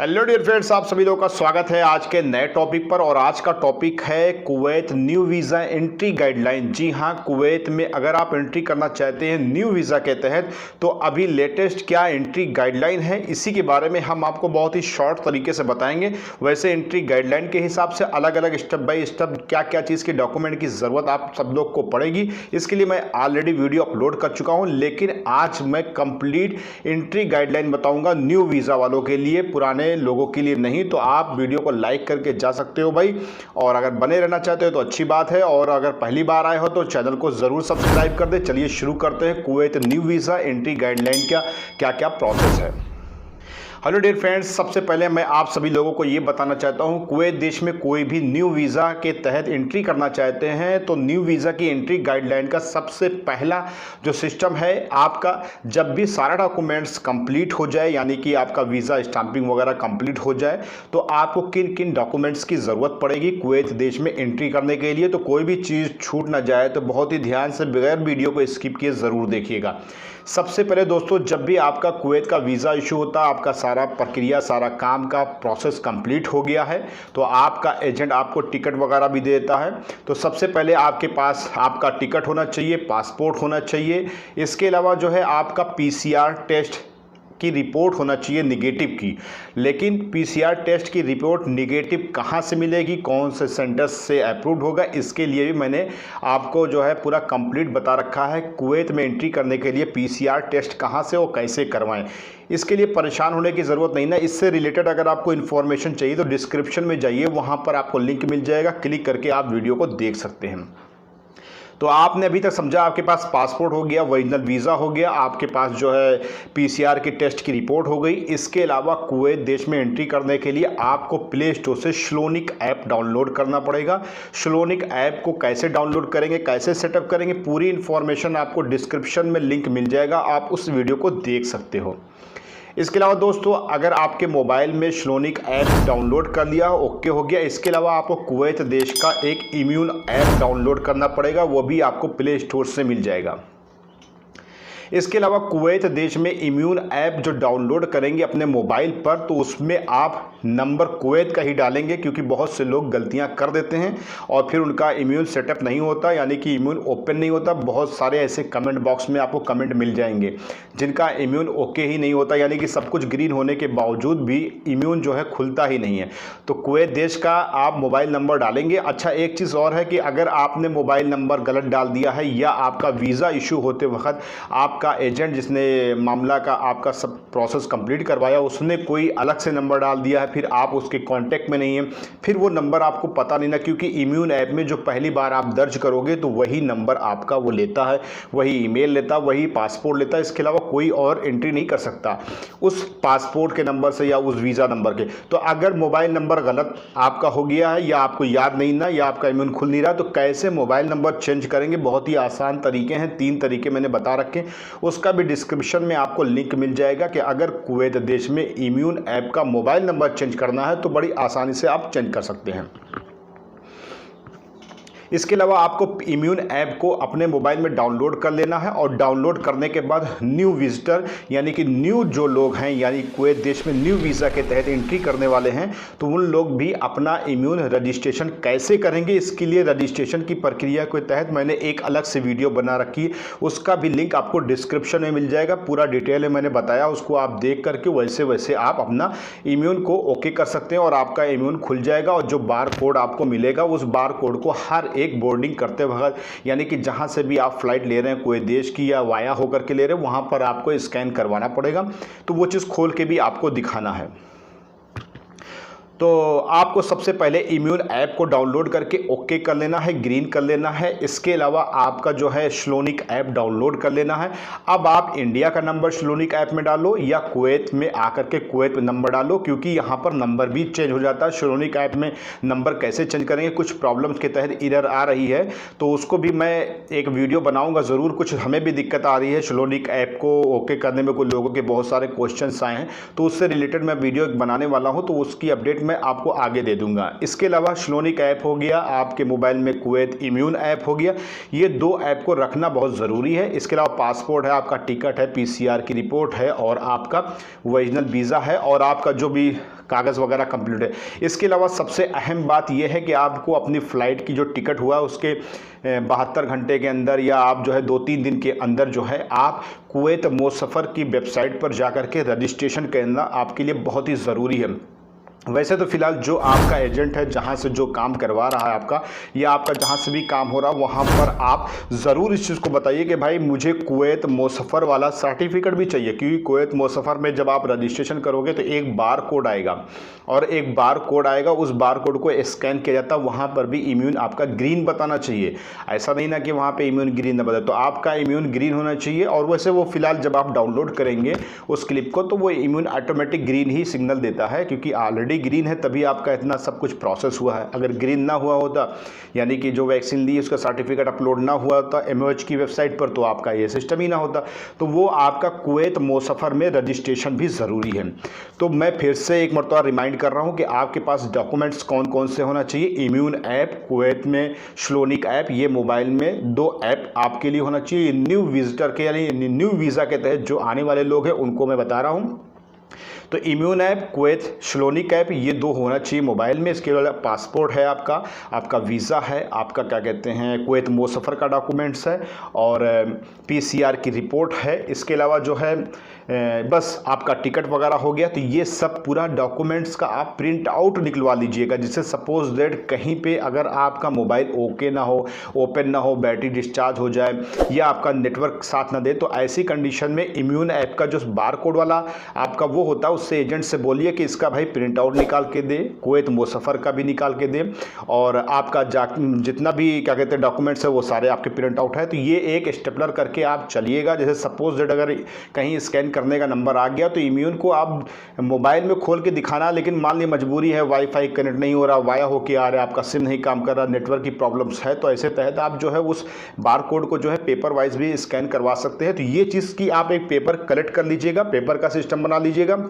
Hello dear friends, आप सभी लोगों का स्वागत है आज के नए टॉपिक पर। और आज का टॉपिक है Kuwait new visa entry guideline. जी हाँ, कुवैत में अगर आप एंट्री करना चाहते हैं न्यू वीज़ा के तहत तो अभी लेटेस्ट क्या एंट्री गाइडलाइन है, इसी के बारे में हम आपको बहुत ही शॉर्ट तरीके से बताएंगे। वैसे एंट्री गाइडलाइन के हिसाब से अलग अलग स्टेप बाय स्टेप क्या क्या चीज़ के डॉक्यूमेंट की ज़रूरत आप सब लोग को पड़ेगी, इसके लिए मैं ऑलरेडी वीडियो अपलोड कर चुका हूँ। लेकिन आज मैं कंप्लीट एंट्री गाइडलाइन बताऊँगा न्यू वीज़ा वालों के लिए, पुराने लोगों के लिए नहीं। तो आप वीडियो को लाइक करके जा सकते हो भाई, और अगर बने रहना चाहते हो तो अच्छी बात है, और अगर पहली बार आए हो तो चैनल को ज़रूर सब्सक्राइब कर दे। चलिए शुरू करते हैं Kuwait new visa entry guideline का क्या क्या प्रोसेस है। हेलो डियर फ्रेंड्स, सबसे पहले मैं आप सभी लोगों को ये बताना चाहता हूँ, कुवैत देश में कोई भी न्यू वीज़ा के तहत एंट्री करना चाहते हैं तो न्यू वीज़ा की एंट्री गाइडलाइन का सबसे पहला जो सिस्टम है, आपका जब भी सारा डॉक्यूमेंट्स कंप्लीट हो जाए, यानी कि आपका वीज़ा स्टाम्पिंग वगैरह कंप्लीट हो जाए, तो आपको किन किन डॉक्यूमेंट्स की ज़रूरत पड़ेगी कुवैत देश में एंट्री करने के लिए। तो कोई भी चीज़ छूट ना जाए तो बहुत ही ध्यान से बगैर वीडियो को स्किप किए ज़रूर देखिएगा। सबसे पहले दोस्तों, जब भी आपका कुवैत का वीज़ा इशू होता है, आपका सारा प्रक्रिया सारा काम का प्रोसेस कंप्लीट हो गया है, तो आपका एजेंट आपको टिकट वगैरह भी देता है। तो सबसे पहले आपके पास आपका टिकट होना चाहिए, पासपोर्ट होना चाहिए। इसके अलावा जो है आपका पीसीआर टेस्ट की रिपोर्ट होना चाहिए निगेटिव की। लेकिन पीसीआर टेस्ट की रिपोर्ट निगेटिव कहाँ से मिलेगी, कौन से सेंटर से अप्रूव्ड होगा, इसके लिए भी मैंने आपको जो है पूरा कंप्लीट बता रखा है। कुवैत में एंट्री करने के लिए पीसीआर टेस्ट कहाँ से और कैसे करवाएं, इसके लिए परेशान होने की ज़रूरत नहीं ना। इससे रिलेटेड अगर आपको इन्फॉर्मेशन चाहिए तो डिस्क्रिप्शन में जाइए, वहाँ पर आपको लिंक मिल जाएगा, क्लिक करके आप वीडियो को देख सकते हैं। तो आपने अभी तक समझा, आपके पास पासपोर्ट हो गया, ओरिजिनल वीज़ा हो गया, आपके पास जो है पीसीआर की टेस्ट की रिपोर्ट हो गई। इसके अलावा कुवैत देश में एंट्री करने के लिए आपको प्ले स्टोर से श्लोनिक ऐप डाउनलोड करना पड़ेगा। श्लोनिक ऐप को कैसे डाउनलोड करेंगे, कैसे सेटअप करेंगे, पूरी इन्फॉर्मेशन आपको डिस्क्रिप्शन में लिंक मिल जाएगा, आप उस वीडियो को देख सकते हो। इसके अलावा दोस्तों, अगर आपके मोबाइल में श्लोनिक ऐप डाउनलोड कर लिया, ओके हो गया। इसके अलावा आपको कुवैत देश का एक इम्यून ऐप डाउनलोड करना पड़ेगा, वो भी आपको प्ले स्टोर से मिल जाएगा। इसके अलावा कुवैत देश में इम्यून ऐप जो डाउनलोड करेंगे अपने मोबाइल पर, तो उसमें आप नंबर कुवैत का ही डालेंगे, क्योंकि बहुत से लोग गलतियां कर देते हैं और फिर उनका इम्यून सेटअप नहीं होता, यानी कि इम्यून ओपन नहीं होता। बहुत सारे ऐसे कमेंट बॉक्स में आपको कमेंट मिल जाएंगे जिनका इम्यून ओके ही नहीं होता, यानी कि सब कुछ ग्रीन होने के बावजूद भी इम्यून जो है खुलता ही नहीं है। तो कुवैत देश का आप मोबाइल नंबर डालेंगे। अच्छा, एक चीज़ और है कि अगर आपने मोबाइल नंबर गलत डाल दिया है, या आपका वीज़ा इशू होते वक्त आपका एजेंट जिसने मामला का आपका सब प्रोसेस कंप्लीट करवाया, उसने कोई अलग से नंबर डाल दिया है, फिर आप उसके कांटेक्ट में नहीं है, फिर वो नंबर आपको पता नहीं ना, क्योंकि इम्यून ऐप में जो पहली बार आप दर्ज करोगे तो वही नंबर आपका वो लेता है, वही ईमेल लेता है, वही पासपोर्ट लेता है। इसके अलावा कोई और एंट्री नहीं कर सकता उस पासपोर्ट के नंबर से या उस वीज़ा नंबर के। तो अगर मोबाइल नंबर गलत आपका हो गया है, या आपको याद नहीं ना, या आपका इम्यून खुल नहीं रहा, तो कैसे मोबाइल नंबर चेंज करेंगे? बहुत ही आसान तरीके हैं, 3 तरीके मैंने बता रखे, उसका भी डिस्क्रिप्शन में आपको लिंक मिल जाएगा कि अगर कुवैत देश में इम्यून ऐप का मोबाइल नंबर चेंज करना है तो बड़ी आसानी से आप चेंज कर सकते हैं। इसके अलावा आपको इम्यून ऐप को अपने मोबाइल में डाउनलोड कर लेना है, और डाउनलोड करने के बाद न्यू विजिटर, यानी कि न्यू जो लोग हैं, यानी कुवैत देश में न्यू वीज़ा के तहत एंट्री करने वाले हैं, तो उन लोग भी अपना इम्यून रजिस्ट्रेशन कैसे करेंगे, इसके लिए रजिस्ट्रेशन की प्रक्रिया के तहत मैंने एक अलग से वीडियो बना रखी है, उसका भी लिंक आपको डिस्क्रिप्शन में मिल जाएगा। पूरा डिटेल में मैंने बताया, उसको आप देख करके वैसे वैसे आप अपना इम्यून को ओके कर सकते हैं और आपका इम्यून खुल जाएगा। और जो बार कोड आपको मिलेगा, उस बार कोड को हर एक बोर्डिंग करते वक्त, यानी कि जहां से भी आप फ्लाइट ले रहे हैं कोई देश की या वाया होकर के ले रहे हैं, वहां पर आपको स्कैन करवाना पड़ेगा। तो वो चीज़ खोल के भी आपको दिखाना है। तो आपको सबसे पहले इम्यून ऐप को डाउनलोड करके ओके कर लेना है, ग्रीन कर लेना है। इसके अलावा आपका जो है श्लोनिक ऐप डाउनलोड कर लेना है। अब आप इंडिया का नंबर श्लोनिक ऐप में डालो, या कुवैत में आकर के कुवैत में नंबर डालो, क्योंकि यहाँ पर नंबर भी चेंज हो जाता है। श्लोनिक ऐप में नंबर कैसे चेंज करेंगे, कुछ प्रॉब्लम्स के तहत एरर आ रही है, तो उसको भी मैं एक वीडियो बनाऊँगा ज़रूर। कुछ हमें भी दिक्कत आ रही है श्लोनिक ऐप को ओके करने में, कोई लोगों के बहुत सारे क्वेश्चन आए हैं, तो उससे रिलेटेड मैं वीडियो बनाने वाला हूँ, तो उसकी अपडेट मैं आपको आगे दे दूंगा। इसके अलावा श्लोनिक ऐप हो गया, आपके मोबाइल में कुवैत इम्यून ऐप हो गया, ये 2 ऐप को रखना बहुत ज़रूरी है। इसके अलावा पासपोर्ट है, आपका टिकट है, पीसीआर की रिपोर्ट है, और आपका ओरिजिनल वीज़ा है, और आपका जो भी कागज़ वगैरह कंप्लीट है। इसके अलावा सबसे अहम बात यह है कि आपको अपनी फ़्लाइट की जो टिकट हुआ है उसके 72 घंटे के अंदर या आप जो है 2-3 दिन के अंदर जो है आप कुवैत मोसफ़र की वेबसाइट पर जाकर के रजिस्ट्रेशन करना आपके लिए बहुत ही ज़रूरी है। वैसे तो फिलहाल जो आपका एजेंट है, जहाँ से जो काम करवा रहा है आपका, या आपका जहाँ से भी काम हो रहा है, वहाँ पर आप ज़रूर इस चीज़ को बताइए कि भाई मुझे कुवैत मोसफ़र वाला सर्टिफिकेट भी चाहिए, क्योंकि कुवैत मोसफ़र में जब आप रजिस्ट्रेशन करोगे तो एक बार कोड आएगा, और एक बार कोड आएगा, उस बार कोड को स्कैन किया जाता है, वहाँ पर भी इम्यून आपका ग्रीन बताना चाहिए। ऐसा नहीं ना कि वहाँ पर इम्यून ग्रीन ना बताए, तो आपका इम्यून ग्रीन होना चाहिए। और वैसे वो फिलहाल जब आप डाउनलोड करेंगे उस क्लिप को तो वो इम्यून ऑटोमेटिक ग्रीन ही सिग्नल देता है, क्योंकि ऑलरेडी ग्रीन है तभी आपका इतना सब कुछ प्रोसेस हुआ है। अगर ग्रीन ना हुआ होता, यानी कि जो वैक्सीन ली उसका सर्टिफिकेट अपलोड ना हुआ होता MOH की वेबसाइट पर, तो आपका ये सिस्टम ही ना होता। तो वो आपका कुवैत मोसफ़र में रजिस्ट्रेशन भी ज़रूरी है। तो मैं फिर से एक मरतबा रिमाइंड कर रहा हूँ कि आपके पास डॉक्यूमेंट्स कौन कौन से होना चाहिए। इम्यून ऐप, कुवैत में श्लोनिक ऐप, ये मोबाइल में 2 ऐप आपके लिए होना चाहिए। न्यू विजिटर के यानी न्यू वीज़ा के तहत जो आने वाले लोग हैं उनको मैं बता रहा हूँ। तो इम्यून ऐप, कुवैत श्लोनिक ऐप, ये 2 होना चाहिए मोबाइल में। इसके अलावा पासपोर्ट है आपका वीज़ा है, आपका क्या कहते हैं कुवैत मोसफ़र का डॉक्यूमेंट्स है, और PCR की रिपोर्ट है। इसके अलावा जो है बस आपका टिकट वगैरह हो गया। तो ये सब पूरा डॉक्यूमेंट्स का आप प्रिंट आउट निकलवा लीजिएगा, जिससे सपोज दैट कहीं पे अगर आपका मोबाइल ओके ना हो, ओपन ना हो, बैटरी डिस्चार्ज हो जाए या आपका नेटवर्क साथ ना दे, तो ऐसी कंडीशन में इम्यून ऐप का जो बार कोड वाला आपका वो होता है, उससे एजेंट से बोलिए कि इसका भाई प्रिंट आउट निकाल के दे, कुवैत मोसफ़र का भी निकाल के दे, और आपका जितना भी क्या कहते हैं डॉक्यूमेंट्स है वो सारे आपके प्रिंट आउट है। तो ये एक स्टेपलर करके आप चलिएगा। जैसे सपोज दैट अगर कहीं स्कैन करने का नंबर आ गया तो इम्यून को आप मोबाइल में खोल के दिखाना, लेकिन मान ली मजबूरी है, वाईफाई कनेक्ट नहीं हो रहा, वाया होके आ रहा है, आपका सिम नहीं काम कर रहा, नेटवर्क की प्रॉब्लम्स है, तो ऐसे तहत आप जो है उस बार कोड को जो है पेपर वाइज भी स्कैन करवा सकते हैं। तो ये चीज़ की आप एक पेपर कलेक्ट कर लीजिएगा, पेपर का सिस्टम बना लीजिएगा।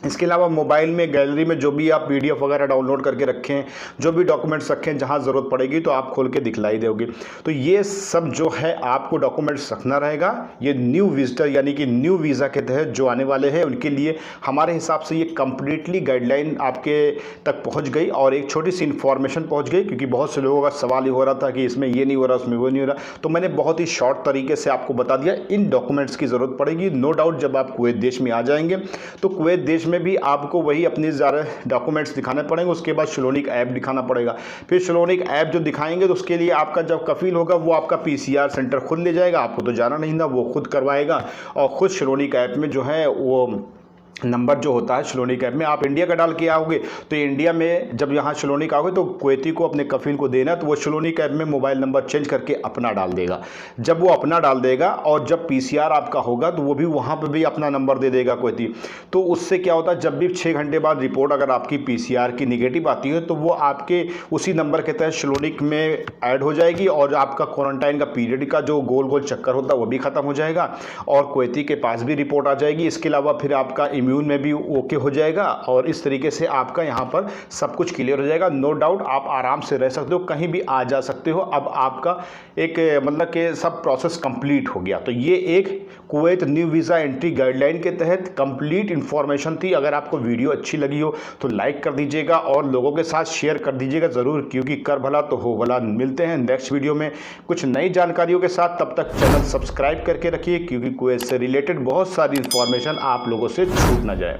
इसके अलावा मोबाइल में गैलरी में जो भी आप PDF वगैरह डाउनलोड करके रखें, जो भी डॉक्यूमेंट्स रखें, जहां ज़रूरत पड़ेगी तो आप खोल के दिखलाई दोगे। तो ये सब जो है आपको डॉक्यूमेंट्स रखना रहेगा। ये न्यू विजिटर यानी कि न्यू वीज़ा के तहत जो आने वाले हैं उनके लिए हमारे हिसाब से ये कम्प्लीटली गाइडलाइन आपके तक पहुँच गई, और एक छोटी सी इन्फॉर्मेशन पहुँच गई, क्योंकि बहुत से लोगों का सवाल ही हो रहा था कि इसमें ये नहीं हो रहा, उसमें वो नहीं हो रहा। तो मैंने बहुत ही शॉर्ट तरीके से आपको बता दिया इन डॉक्यूमेंट्स की ज़रूरत पड़ेगी। नो डाउट जब आप कुवैत देश में आ जाएंगे तो कुवैत देश में भी आपको वही अपने सारे डॉक्यूमेंट्स दिखाने पड़ेंगे। उसके बाद श्लोनिक ऐप दिखाना पड़ेगा। फिर श्लोनिक ऐप जो दिखाएंगे तो उसके लिए आपका जब कफील होगा वो आपका PCR सेंटर खुद ले जाएगा, आपको तो जाना नहीं ना, वो खुद करवाएगा। और खुद श्लोनिक ऐप में जो है वो नंबर जो होता है श्लोनिक ऐप में, आप इंडिया का डाल के आओगे तो इंडिया में जब यहाँ श्लोनिक आओगे तो कुवैती को अपने कफील को देना, तो वो श्लोनिक ऐप में मोबाइल नंबर चेंज करके अपना डाल देगा। जब वो अपना डाल देगा और जब PCR आपका होगा तो वो भी वहाँ पर भी अपना नंबर दे देगा कुवैती। तो उससे क्या होता है, जब भी 6 घंटे बाद रिपोर्ट अगर आपकी PCR की निगेटिव आती है तो वो आपके उसी नंबर के तहत श्लोनिक में ऐड हो जाएगी, और आपका क्वारंटाइन का पीरियड का जो गोल गोल चक्कर होता है वो भी ख़त्म हो जाएगा, और कुवैती के पास भी रिपोर्ट आ जाएगी। इसके अलावा फिर आपका इम्यून में भी ओके हो जाएगा, और इस तरीके से आपका यहाँ पर सब कुछ क्लियर हो जाएगा। नो डाउट आप आराम से रह सकते हो, कहीं भी आ जा सकते हो। अब आपका एक मतलब कि सब प्रोसेस कंप्लीट हो गया। तो ये एक Kuwait new visa entry guideline के तहत कंप्लीट इन्फॉर्मेशन थी। अगर आपको वीडियो अच्छी लगी हो तो लाइक कर दीजिएगा और लोगों के साथ शेयर कर दीजिएगा ज़रूर, क्योंकि कर भला तो हो भला। मिलते हैं नेक्स्ट वीडियो में कुछ नई जानकारियों के साथ, तब तक चैनल सब्सक्राइब करके रखिए, क्योंकि कुवैत से रिलेटेड बहुत सारी इन्फॉर्मेशन आप लोगों से छूट ना जाए।